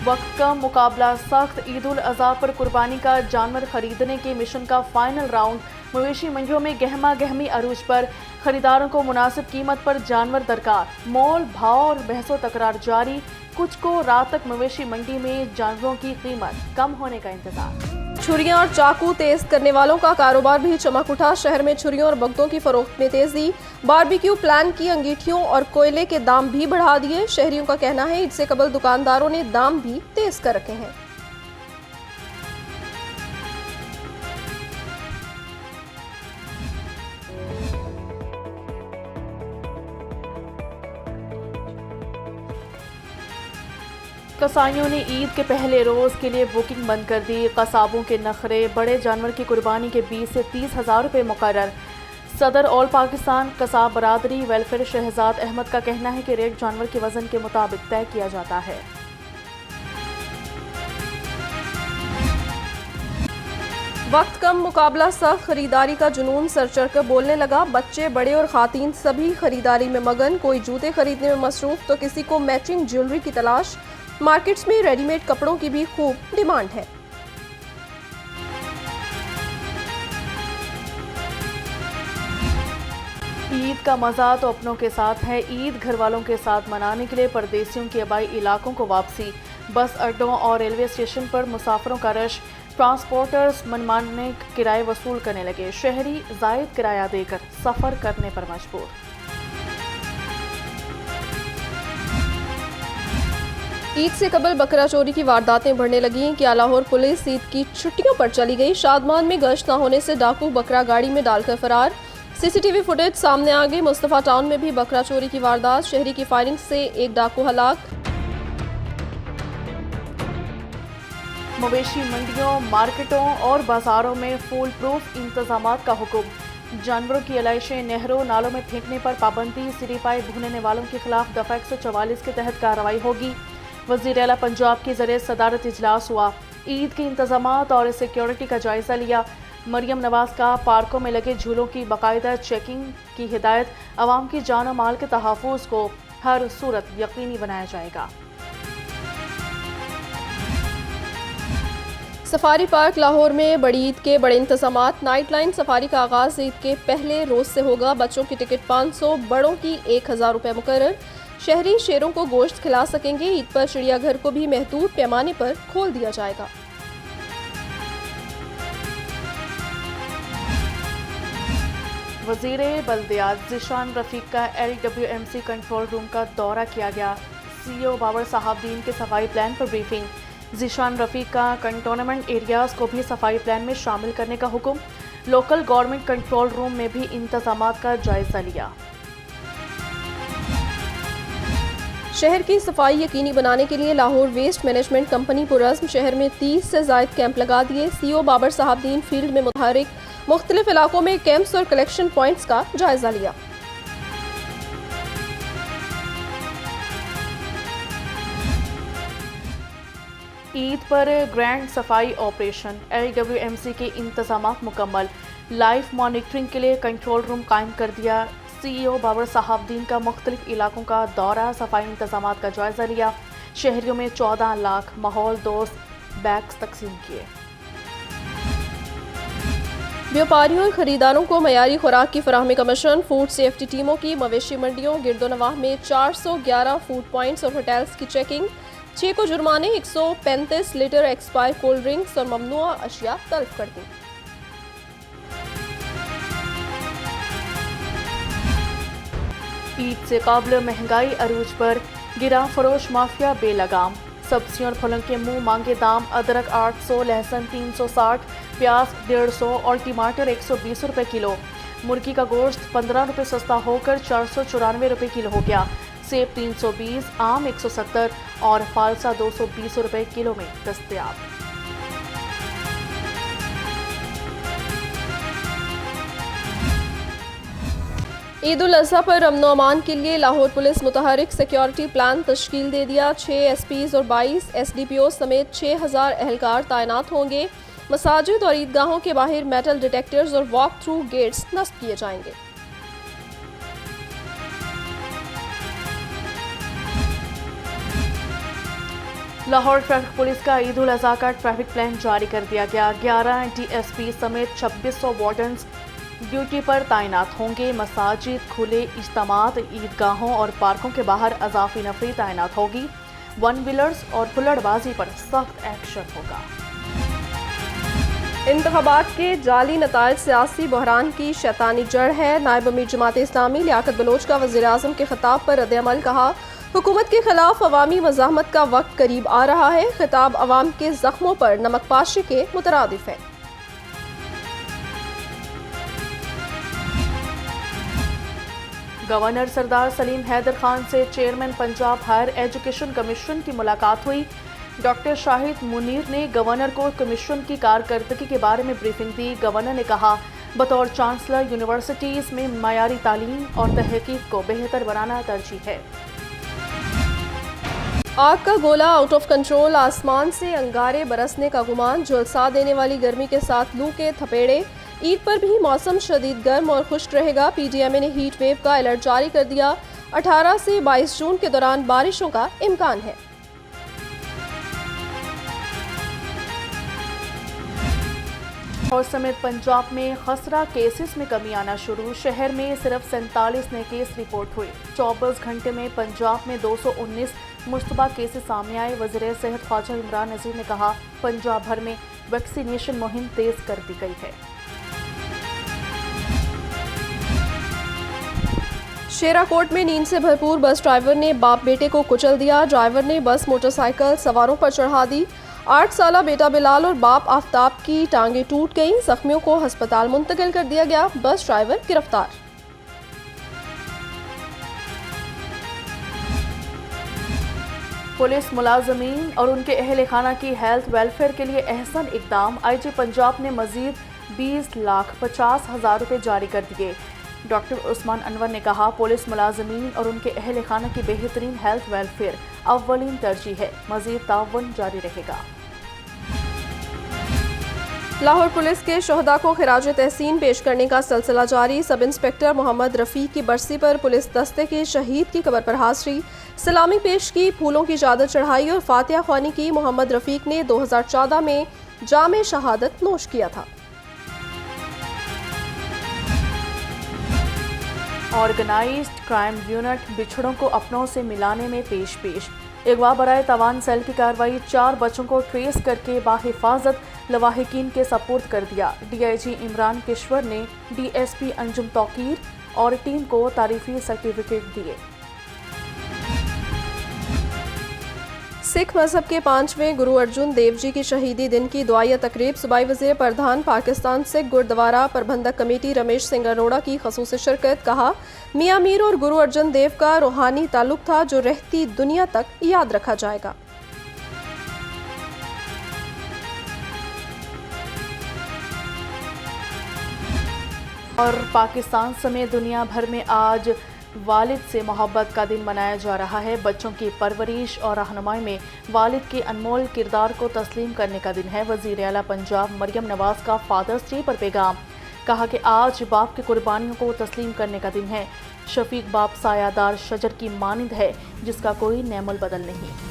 वक्त का मुकाबला सख्त। ईद उल अज़हा पर कुर्बानी का जानवर खरीदने के मिशन का फाइनल राउंड। मवेशी मंडियों में गहमा गहमी अरूज पर। खरीदारों को मुनासिब कीमत पर जानवर दरकार। मोल भाव और बहसो तकरार जारी। कुछ को रात तक मवेशी मंडी में जानवरों की कीमत कम होने का इंतजार। छुरियां और चाकू तेज करने वालों का कारोबार भी चमक उठा। शहर में छुरियों और बगदों की फरोख्त में तेजी। बारबेक्यू प्लान की अंगीठियों और कोयले के दाम भी बढ़ा दिए। शहरियों का कहना है ईद से कबल दुकानदारों ने दाम भी तेज कर रखे हैं। कसाईयों ने ईद के पहले रोज के लिए बुकिंग बंद कर दी। कसाबों के नखरे। बड़े जानवर की कुर्बानी के 20 से 30 हज़ार रुपये मुकर्रर। सदर ऑल पाकिस्तान कसाब बरादरी वेलफेयर शहजाद अहमद का कहना है कि रेट जानवर के वजन के मुताबिक तय किया जाता है। वक्त कम मुकाबला सख्त। खरीदारी का जुनून सर चढ़कर बोलने लगा। बच्चे बड़े और खातीन सभी खरीदारी में मगन। कोई जूते खरीदने में मसरूफ तो किसी को मैचिंग ज्वेलरी की तलाश। मार्केट्स में रेडीमेड कपड़ों की भी खूब डिमांड है। ईद का मज़ा तो अपनों के साथ है। ईद घर वालों के साथ मनाने के लिए परदेसियों के आबाई इलाकों को वापसी। बस अड्डों और रेलवे स्टेशन पर मुसाफिरों का रश। ट्रांसपोर्टर्स मनमाने किराए वसूल करने लगे। शहरी जायद किराया देकर सफ़र करने पर मजबूर। ईद से कबल बकरा चोरी की वारदातें बढ़ने लगी। क्या लाहौर पुलिस ईद की छुट्टियों पर चली गई। शादमान में गश्त न होने से डाकू बकरा गाड़ी में डालकर फरार। सीसीटीवी फुटेज सामने आ गई। मुस्तफा टाउन में भी बकरा चोरी की वारदात। शहरी की फायरिंग से एक डाकू हलाक। मवेशी मंडियों, मार्केटों और बाजारों में फूल प्रूफ इंतजामात का हुक्म। जानवरों की अलाइशें नहरों नालों में फेंकने पर पाबंदी। सिरीपाई भूनने वालों के खिलाफ दफा 144 के तहत कार्रवाई होगी। वज़ीर आला पंजाब की ज़रिए सदारत इजलास हुआ। ईद के इंतजामात और सिक्योरिटी का जायजा लिया। मरियम नवाज का पार्कों में लगे झूलों की बाकायदा चेकिंग की हिदायत। अवाम की जान और माल के तहफ़्फ़ुज़ को हर सूरत यकीनी बनाया जाएगा। सफारी पार्क लाहौर में बड़ी ईद के बड़े इंतजामात। नाइट लाइन सफारी का आगाज ईद के पहले रोज से होगा। बच्चों की टिकट 500, बड़ों की 1000 रुपये मुकर्रर। शहरी शेरों को गोश्त खिला सकेंगे। ईद पर चिड़ियाघर को भी महदूद पैमाने पर खोल दिया जाएगा। वज़ीर बल्दियात ज़ीशान रफ़ीक का LWMC कंट्रोल रूम का दौरा किया गया। CEO बाबर साहबदीन के सफाई प्लान पर ब्रीफिंग। ज़ीशान रफ़ीक का कंटोनमेंट एरियाज़ को भी सफाई प्लान में शामिल करने का हुक्म। लोकल गवर्नमेंट कंट्रोल रूम में भी इंतजामात का जायजा लिया। शहर की सफाई यकीनी बनाने के लिए लाहौर वेस्ट मैनेजमेंट कंपनी पुरज़्म शहर में 30 से ज़ायद कैंप लगा दिए। CEO बाबर साहबदीन फील्ड में मुतहरिक मुख्तलिफ इलाकों में कैंप्स और कलेक्शन पॉइंट्स का जायजा लिया। ईद पर ग्रैंड सफाई ऑपरेशन। LWMC के इंतजामात मुकम्मल। लाइव मॉनिटरिंग के लिए कंट्रोल रूम कायम कर दिया। CEO बाबर साहबदीन का मुख्तलिफ इलाकों का दौरा। सफाई इंतजामात का जायजा लिया। शहरियों में 14 लाख माहौल दोस्त बैग्स तकसीम किए। व्यापारियों और खरीदारों को मयारी खुराक की फराहमी का मिशन। फूड सेफ्टी टीमों की मवेशी मंडियों गिरदोनवाह में 411 फूड पॉइंट्स और होटल्स की चेकिंग। 6 को जुर्माने। 135 लीटर एक्सपायर कोल्ड ड्रिंक्स और ममनुआ अशिया तल्फ कर दी। ईद से कबल महंगाई अरूज पर। गिरा फरोश माफिया बेलगाम। सब्जियों और फलों के मुंह मांगे दाम। अदरक 800, लहसुन 360, प्याज 150 और टमाटर 120 रुपये किलो। मुर्गी का गोश्त 15 रुपये सस्ता होकर 494 रुपये किलो हो गया। सेब 320, आम 170 और फालसा 220 रुपये किलो में दस्तयाब। ईद उल अज़हा पर अमन व अमान के लिए लाहौर पुलिस मुतहरिक सिक्योरिटी प्लान तश्कील दे दिया। 6 SPs और 22 SDPO समेत 6000 एहलकार तैनात होंगे। मसाजिद और ईदगाहों के बाहर मेटल डिटेक्टर्स और वॉक थ्रू गेट्स नस्ब किए जाएंगे। लाहौर ट्रैफिक पुलिस का ईद उल अज़हा का ट्रैफिक प्लान जारी कर दिया गया। 11 DSP समेत 2600 वार्डन्स ड्यूटी पर तैनात होंगे। मसाजिद, खुले इज्तिमात, ईदगाहों और पार्कों के बाहर अज़ाफ़ी नफरी तैनात होगी। वन व्हीलर्स और हुल्लड़बाजी पर सख्त एक्शन होगा। इंतखाबात के जाली नताइज सियासी बहरान की शैतानी जड़ है। नायब अमीर जमात इस्लामी लियाकत बलोच का वज़ीर-ए-आज़म के खिताब पर रद्द-ए-अमल। कहा, हुकूमत के खिलाफ अवामी मज़ाहमत का वक्त करीब आ रहा है। खिताब अवाम के जख्मों पर नमकपाशी के मुतरादिफ है। गवर्नर सरदार सलीम हैदर खान से chairman Punjab higher education commission की मुलाकात हुई। डॉक्टर शाहिद मुनीर ने गवर्नर को कमीशन की कारकर्दगी के बारे में ब्रीफिंग दी। गवर्नर ने कहा, बतौर चांसलर यूनिवर्सिटीज़ में मयारी तालीम और तहकीक को बेहतर बनाना तरजीह है। आग का गोला आउट ऑफ कंट्रोल, आसमान से अंगारे बरसने का गुमान, झुलसा देने वाली गर्मी के साथ लू के थपेड़े। ईद पर भी मौसम शदीद गर्म और खुश्क रहेगा। PDMA ने हीट वेव का अलर्ट जारी कर दिया। 18 से 22 जून के दौरान बारिशों का इम्कान है। और समेत पंजाब में खसरा केसेस में कमी आना शुरू। शहर में सिर्फ 47 नए केस रिपोर्ट हुए। 24 घंटे में पंजाब में 219 मुश्तबा केसेस सामने आए। वज़ीर सेहत ख्वाजा इमरान नज़ीर ने कहा, पंजाब भर में वैक्सीनेशन मुहिम तेज कर दी गई है। शेराकोट में नींद से भरपूर बस ड्राइवर ने बाप बेटे को कुचल दिया। ड्राइवर ने बस मोटरसाइकिल सवारों पर चढ़ा दी। 8 साला बेटा बिलाल और बाप आफ्ताब की टांगें टूट गईं। जख्मियों को अस्पताल मुंतकिल कर दिया गया। बस ड्राइवर गिरफ्तार। पुलिस मुलाजमीन और उनके अहल खाना की हेल्थ वेलफेयर के लिए अहसन इकदाम। IG पंजाब ने मजीद 20,50,000 रुपये जारी कर दिए। डॉक्टर उस्मान अनवर ने कहा, पुलिस मुलाजमीन और उनके अहल खाना की बेहतरीन हेल्थ वेलफेयर अव्वलीन तरजीह है। मजीद ताउन जारी रहेगा। लाहौर पुलिस के शोहदा को खिराज तहसीन पेश करने का सिलसिला जारी। सब इंस्पेक्टर मोहम्मद रफ़ीक की बरसी पर पुलिस दस्ते के शहीद की कब्र पर हाज़री, सलामी पेश की, फूलों की चादर चढ़ाई और फातिहा ख्वानी की। मोहम्मद रफ़ीक ने 2014 में जामे शहादत नोश किया था। ऑर्गेनाइज्ड क्राइम यूनिट बिछड़ों को अपनों से मिलाने में पेश। अगवा बराए तवान सेल की कार्रवाई। 4 बच्चों को ट्रेस करके बाहिफाजत लवाहिकीन के सपुर्द कर दिया। DIG इमरान किश्वर ने DSP अंजुम तौकीर और टीम को तारीफी सर्टिफिकेट दिए। सिख मजहब के 5वें गुरु अर्जुन देव जी की शहीदी दिन की दुआया तकरीब। सूबाई वज़ीर प्रधान पाकिस्तान सिख गुरुद्वारा प्रबंधक कमेटी रमेश सिंह अरोड़ा की खसूसी शिरकत। कहा, मियाँ मीर और गुरु अर्जुन देव का रूहानी ताल्लुक था जो रहती दुनिया तक याद रखा जाएगा। और पाकिस्तान समेत दुनिया भर में आज वालिद से मोहब्बत का दिन मनाया जा रहा है। बच्चों की परवरिश और रहनुमाई में वालिद के अनमोल किरदार को तस्लीम करने का दिन है। वज़ीर आला पंजाब मरियम नवाज का फादर्स डे पर पैगाम। कहा कि आज बाप की कुर्बानियों को तस्लीम करने का दिन है। शफीक बाप सायादार शजर की मानिंद है जिसका कोई नेमुल बदल नहीं।